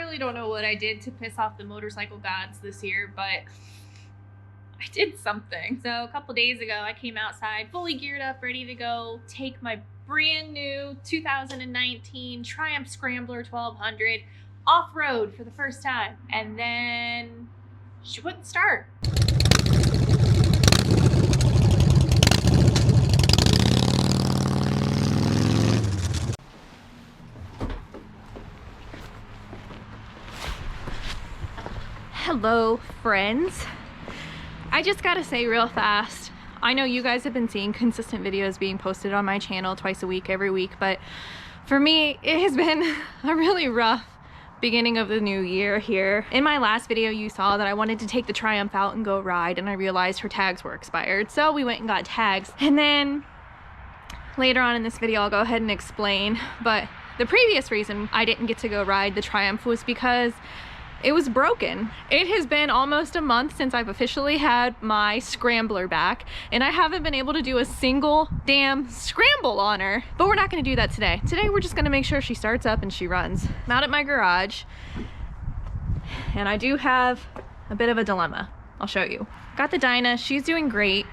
really don't know what I did to piss off the motorcycle gods this year, but I did something. So a couple days ago, I came outside fully geared up, ready to go take my brand new 2019 Triumph Scrambler 1200 off-road for the first time. And then she wouldn't start. Hello, friends. I just gotta say real fast, I know you guys have been seeing consistent videos being posted on my channel twice a week, every week, but for me, it has been a really rough beginning of the new year here. In my last video, you saw that I wanted to take the Triumph out and go ride, and I realized her tags were expired. So we went and got tags. And then later on in this video, I'll go ahead and explain. But the previous reason I didn't get to go ride the Triumph was because it was broken. It has been almost a month since I've officially had my Scrambler back, and I haven't been able to do a single damn scramble on her. But we're not gonna do that today. Today we're just gonna make sure she starts up and she runs. I'm out at my garage, and I do have a bit of a dilemma. I'll show you. Got the Dyna, she's doing great.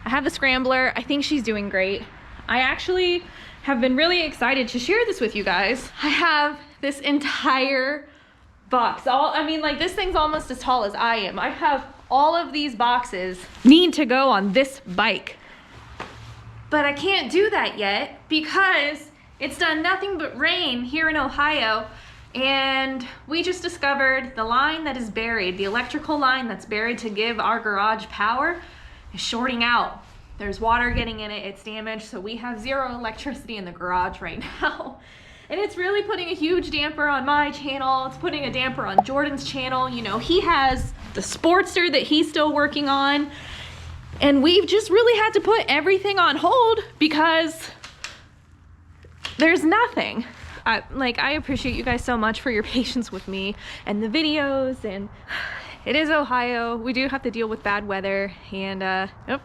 I have the Scrambler, I think she's doing great. I actually have been really excited to share this with you guys. I have this entire box. I mean, like, this thing's almost as tall as I am. I have all of these boxes need to go on this bike. But I can't do that yet because it's done nothing but rain here in Ohio, and we just discovered the line that is buried, the electrical line that's buried to give our garage power, is shorting out. There's water getting in it, it's damaged, so we have zero electricity in the garage right now. And it's really putting a huge damper on my channel. It's putting a damper on Jordan's channel. You know, he has the Sportster that he's still working on. And we've just really had to put everything on hold because there's nothing. I appreciate you guys so much for your patience with me and the videos. And it is Ohio. We do have to deal with bad weather. And yep,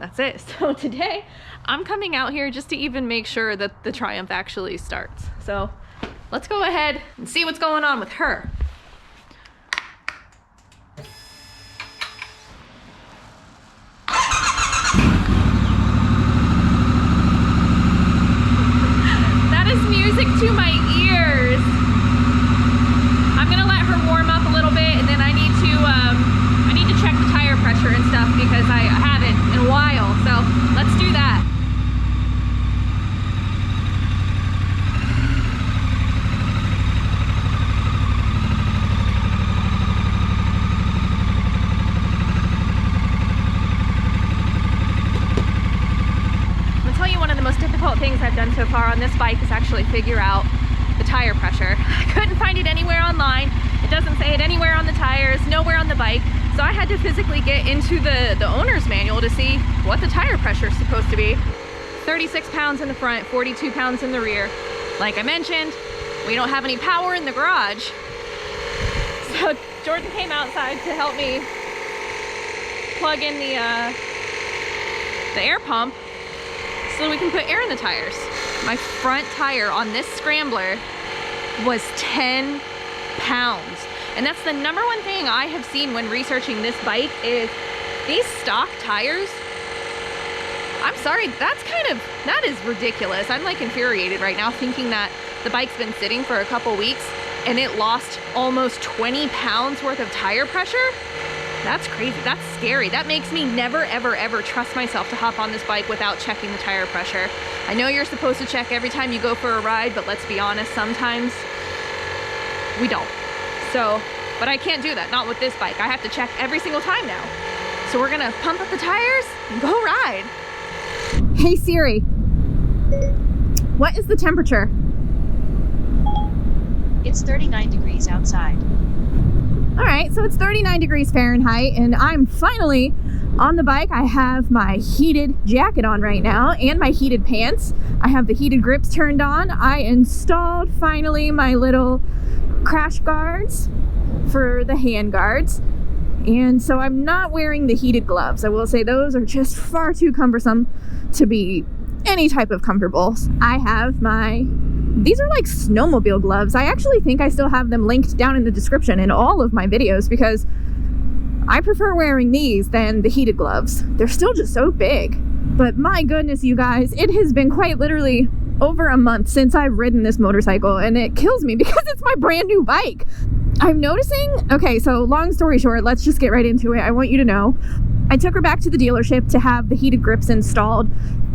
that's it. So today, I'm coming out here just to even make sure that the Triumph actually starts. So let's go ahead and see what's going on with her. That is music to my ears. I'm gonna let her warm up a little bit, and then I need to check the tire pressure and stuff because I haven't in a while. So let's do that. Things I've done so far on this bike is actually figure out the tire pressure. I couldn't find it anywhere online. It doesn't say it anywhere on the tires, nowhere on the bike. So I had to physically get into the owner's manual to see what the tire pressure is supposed to be. 36 pounds in the front, 42 pounds in the rear. Like I mentioned, we don't have any power in the garage. So Jordan came outside to help me plug in the air pump so we can put air in the tires. My front tire on this Scrambler was 10 pounds. And that's the number one thing I have seen when researching this bike is these stock tires. I'm sorry, that is ridiculous. I'm like infuriated right now thinking that the bike's been sitting for a couple weeks and it lost almost 20 pounds worth of tire pressure. That's crazy, that's scary. That makes me never, ever, ever trust myself to hop on this bike without checking the tire pressure. I know you're supposed to check every time you go for a ride, but let's be honest, sometimes we don't. So, but I can't do that, not with this bike. I have to check every single time now. So we're gonna pump up the tires and go ride. Hey Siri, what is the temperature? It's 39 degrees outside. All right, so it's 39 degrees Fahrenheit, and I'm finally on the bike. I have my heated jacket on right now and my heated pants. I have the heated grips turned on. I installed finally my little crash guards for the hand guards. And so I'm not wearing the heated gloves. I will say those are just far too cumbersome to be any type of comfortable. I have my These are like snowmobile gloves. I actually think I still have them linked down in the description in all of my videos because I prefer wearing these than the heated gloves. They're still just so big. But my goodness, you guys, it has been quite literally over a month since I've ridden this motorcycle, and it kills me because it's my brand new bike. I'm noticing, okay, so long story short, let's just get right into it. I want you to know, I took her back to the dealership to have the heated grips installed.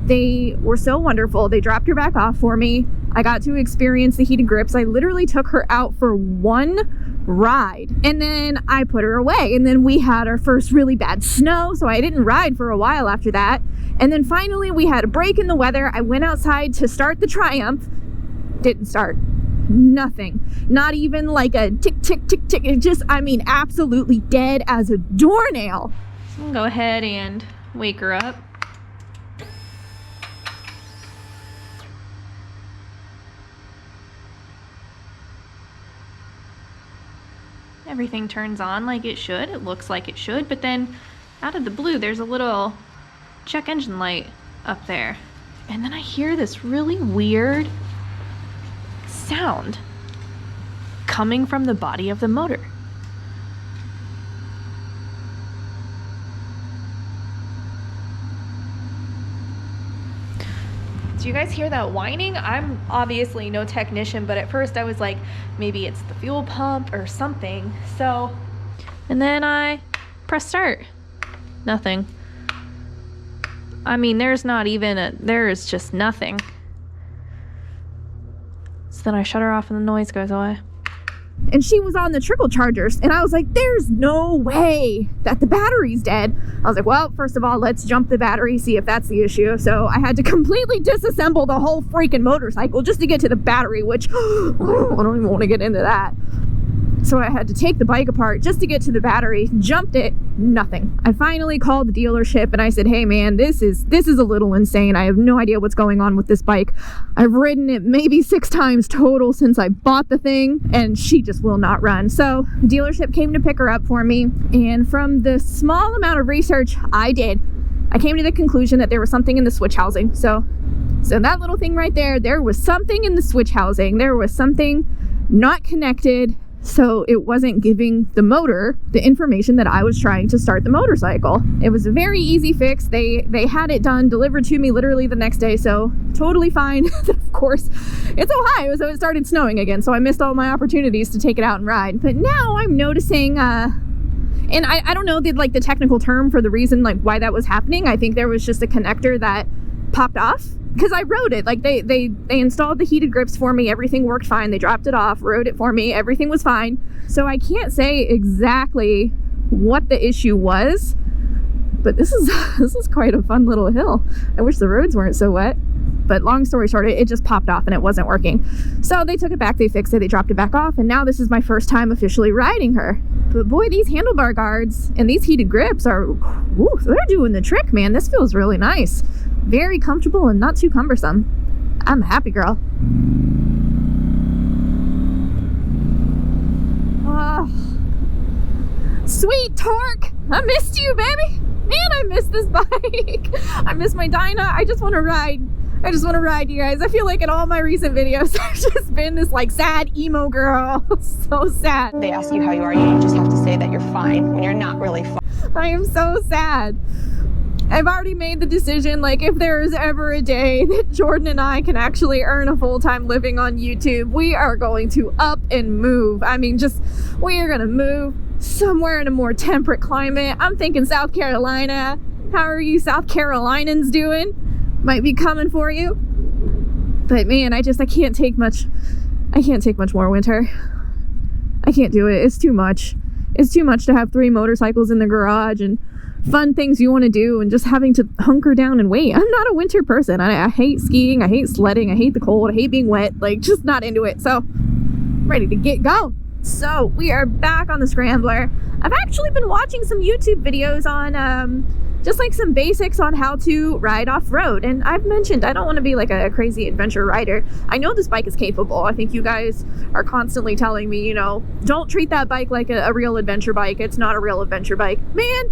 They were so wonderful. They dropped her back off for me. I got to experience the heated grips. I literally took her out for one ride, and then I put her away, and then we had our first really bad snow, so I didn't ride for a while after that. And then finally we had a break in the weather. I went outside to start the Triumph. Didn't start. Nothing. Not even like a tick, tick, tick, tick. It just, I mean, absolutely dead as a doornail. So I'm gonna go ahead and wake her up. Everything turns on like it should. It looks like it should, but then out of the blue, there's a little check engine light up there. And then I hear this really weird sound coming from the body of the motor. Do you guys hear that whining? I'm obviously no technician, but at first I was like, maybe it's the fuel pump or something. So, and then I press start. Nothing. I mean, there's not even a, there is just nothing. So then I shut her off and the noise goes away. And she was on the trickle chargers, and I was like, there's no way that the battery's dead. I was like, well, first of all, let's jump the battery, see if that's the issue. So I had to completely disassemble the whole freaking motorcycle just to get to the battery, which I don't even want to get into that. So I had to take the bike apart just to get to the battery, jumped it, nothing. I finally called the dealership and I said, hey man, this is a little insane. I have no idea what's going on with this bike. I've ridden it maybe 6 times total since I bought the thing, and she just will not run. So the dealership came to pick her up for me, and from the small amount of research I did, I came to the conclusion that there was something in the switch housing. So that little thing right there was something in the switch housing. There was something not connected. So it wasn't giving the motor the information that I was trying to start the motorcycle. It was a very easy fix. They had it done, delivered to me literally the next day, so totally fine. Of course, it's Ohio, so it started snowing again, so I missed all my opportunities to take it out and ride. But now I'm noticing, and I don't know the technical term for the reason why that was happening. I think there was just a connector that popped off. Because I rode it, they installed the heated grips for me, everything worked fine, they dropped it off, rode it for me, everything was fine. So I can't say exactly what the issue was, but this is quite a fun little hill. I wish the roads weren't so wet, but long story short, it just popped off and it wasn't working. So they took it back, they fixed it, they dropped it back off, and now this is my first time officially riding her. But boy, these handlebar guards and these heated grips are, whew, they're doing the trick, man. This feels really nice. Very comfortable and not too cumbersome. I'm a happy girl. Oh, sweet torque. I missed you, baby. Man, I miss this bike. I miss my Dyna. I just want to ride. You guys. I feel like in all my recent videos, I've just been this sad emo girl. So sad. They ask you how you are, you just have to say that you're fine when you're not really fine. I am so sad. I've already made the decision, if there is ever a day that Jordan and I can actually earn a full-time living on YouTube, we are going to up and move. I mean, we are going to move somewhere in a more temperate climate. I'm thinking South Carolina. How are you South Carolinians doing? Might be coming for you. But man, I can't take much more winter. I can't do it. It's too much. It's too much to have 3 motorcycles in the garage and fun things you want to do and just having to hunker down and wait. I'm not a winter person. I hate skiing, I hate sledding, I hate the cold, I hate being wet, just not into it. So ready to get going. So we are back on the Scrambler. I've actually been watching some YouTube videos on just some basics on how to ride off-road, and I've mentioned I don't want to be a crazy adventure rider. I know this bike is capable. I think you guys are constantly telling me, don't treat that bike like a real adventure bike. It's not a real adventure bike. Man,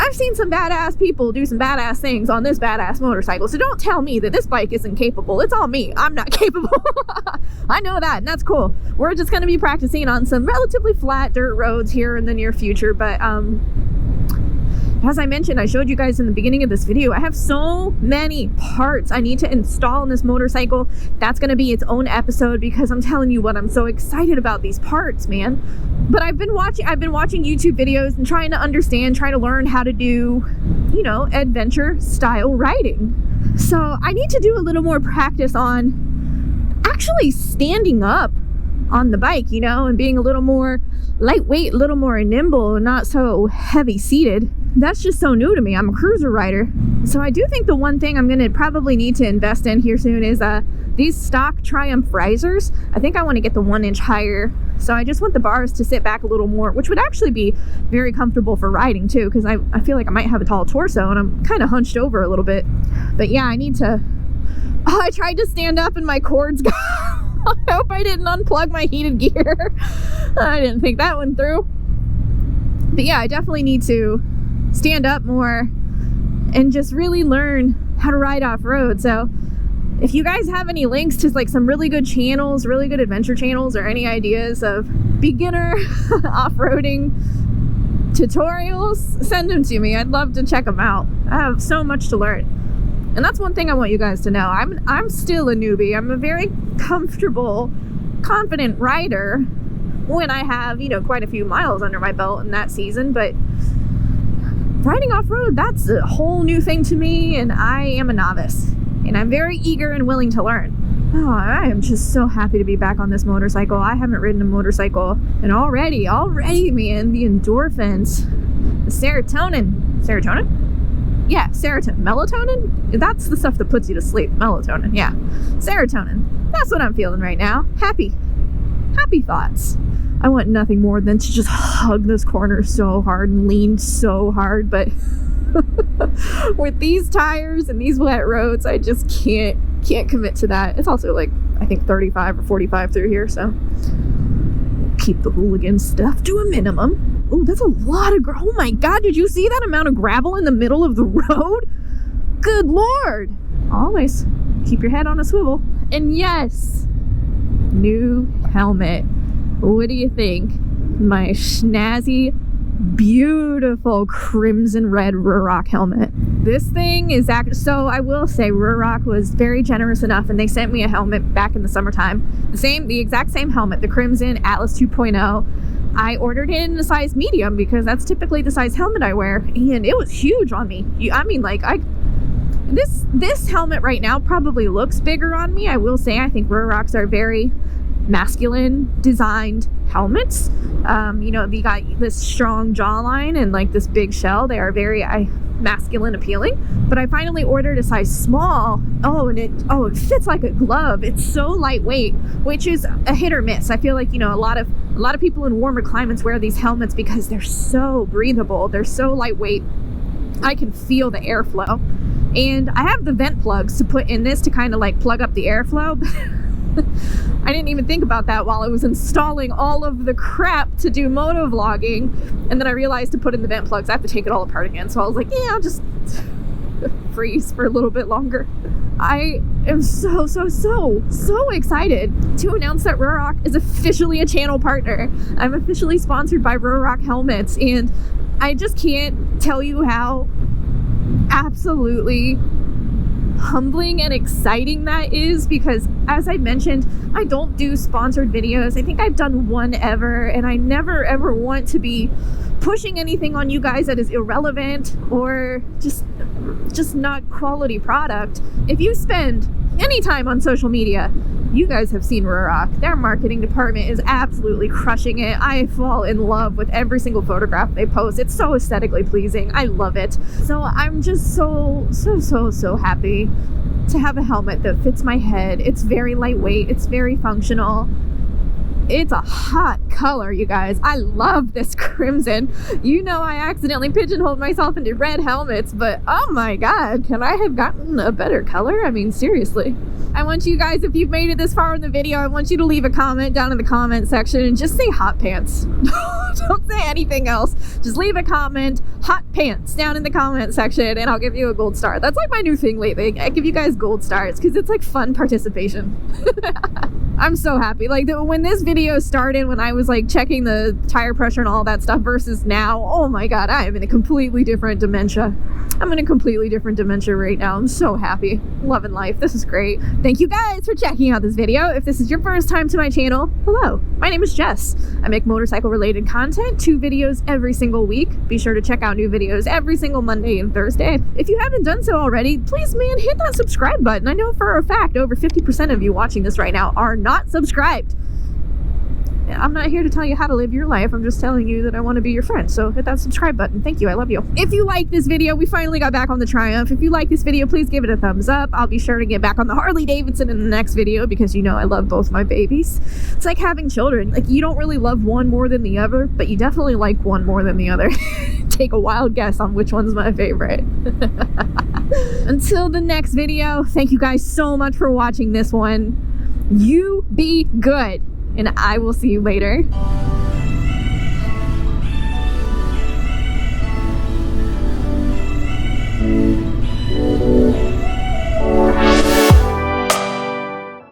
I've seen some badass people do some badass things on this badass motorcycle, so don't tell me that this bike isn't capable. It's all me. I'm not capable. I know that, and that's cool. We're just going to be practicing on some relatively flat dirt roads here in the near future, but as I mentioned, I showed you guys in the beginning of this video, I have so many parts I need to install in this motorcycle. That's going to be its own episode, because I'm telling you what, I'm so excited about these parts, man. But I've been watching YouTube videos and trying to understand, trying to learn how to do, you know, adventure style riding. So I need to do a little more practice on actually standing up on the bike, you know, and being a little more lightweight, a little more nimble, and not so heavy seated. That's just so new to me. I'm a cruiser rider. So I do think the one thing I'm going to probably need to invest in here soon is these stock Triumph risers. I think I want to get the 1 inch higher. So I just want the bars to sit back a little more, which would actually be very comfortable for riding too, because I feel like I might have a tall torso and I'm kind of hunched over a little bit. But yeah, I need to... Oh, I tried to stand up and my cords got... I hope I didn't unplug my heated gear. I didn't think that one through. But yeah, I definitely need to stand up more and just really learn how to ride off-road. So if you guys have any links to like some really good channels, really good adventure channels, or any ideas of beginner off-roading tutorials, send them to me. I'd love to check them out. I have so much to learn. And that's one thing I want you guys to know. I'm still a newbie. I'm a very comfortable, confident rider when I have, you know, quite a few miles under my belt in that season, but riding off-road, that's a whole new thing to me, and I am a novice, and I'm very eager and willing to learn. Oh, I am just so happy to be back on this motorcycle. I haven't ridden a motorcycle, and already, man, the endorphins, the serotonin? Yeah, serotonin. Melatonin? That's the stuff that puts you to sleep. Melatonin, yeah. Serotonin. That's what I'm feeling right now. Happy thoughts. I want nothing more than to just hug this corner so hard and lean so hard, but with these tires and these wet roads, I just can't commit to that. It's also like, I think 35 or 45 through here, so keep the hooligan stuff to a minimum. Oh, that's a lot of oh my god, did you see that amount of gravel in the middle of the road? Good lord. Always keep your head on a swivel. And yes, new helmet. What do you think? My snazzy, beautiful crimson red Ruroc helmet. This thing is so I will say Ruroc was very generous enough, and they sent me a helmet back in the summertime. The exact same helmet, the Crimson Atlas 2.0. I ordered it in a size medium because that's typically the size helmet I wear, and it was huge on me. I mean, like, this helmet right now probably looks bigger on me. I will say I think Rurocs are very masculine designed helmets. You know, they got this strong jawline and like this big shell. They are very masculine appealing. But I finally ordered a size small. Oh, and it fits like a glove. It's so lightweight, which is a hit or miss. I feel like, you know, a lot of people in warmer climates wear these helmets because they're so breathable. They're so lightweight. I can feel the airflow. And I have the vent plugs to put in this to kind of like plug up the airflow. I didn't even think about that while I was installing all of the crap to do moto vlogging, and then I realized to put in the vent plugs I have to take it all apart again, so I was like, yeah, I'll just freeze for a little bit longer. I am so excited to announce that Ruroc is officially a channel partner. I'm officially sponsored by Ruroc helmets, and I just can't tell you how absolutely humbling and exciting that is, because as I mentioned, I don't do sponsored videos. I think I've done one ever, and I never ever want to be pushing anything on you guys that is irrelevant or just not quality product. If you spend any time on social media, you guys have seen Ruroc. Their marketing department is absolutely crushing it. I fall in love with every single photograph they post. It's so aesthetically pleasing. I love it. So I'm just so happy to have a helmet that fits my head. It's very lightweight. It's very functional. It's a hot color, you guys. I love this crimson. You know, I accidentally pigeonholed myself into red helmets, but oh my god, can I have gotten a better color? I mean, seriously. I want you guys, if you've made it this far in the video, I want you to leave a comment down in the comment section and just say hot pants. Don't say anything else. Just leave a comment, hot pants, down in the comment section, and I'll give you a gold star. That's like my new thing lately. I give you guys gold stars because it's like fun participation. I'm so happy. Like when this video started, when I was like checking the tire pressure and all that stuff versus now, oh my God, I am in a completely different dementia. I'm in a completely different dementia right now. I'm so happy. Loving life. This is great. Thank you guys for checking out this video. If this is your first time to my channel, hello. My name is Jess. I make motorcycle related content, 2 videos every single week. Be sure to check out new videos every single Monday and Thursday. If you haven't done so already, please, man, hit that subscribe button. I know for a fact over 50% of you watching this right now are not subscribed. I'm not here to tell you how to live your life. I'm just telling you that I want to be your friend. So hit that subscribe button. Thank you. I love you. If you like this video, we finally got back on the Triumph. If you like this video, please give it a thumbs up. I'll be sure to get back on the Harley Davidson in the next video because you know I love both my babies. It's like having children. Like you don't really love one more than the other, but you definitely like one more than the other. Take a wild guess on which one's my favorite. Until the next video, thank you guys so much for watching this one. You be good. And I will see you later.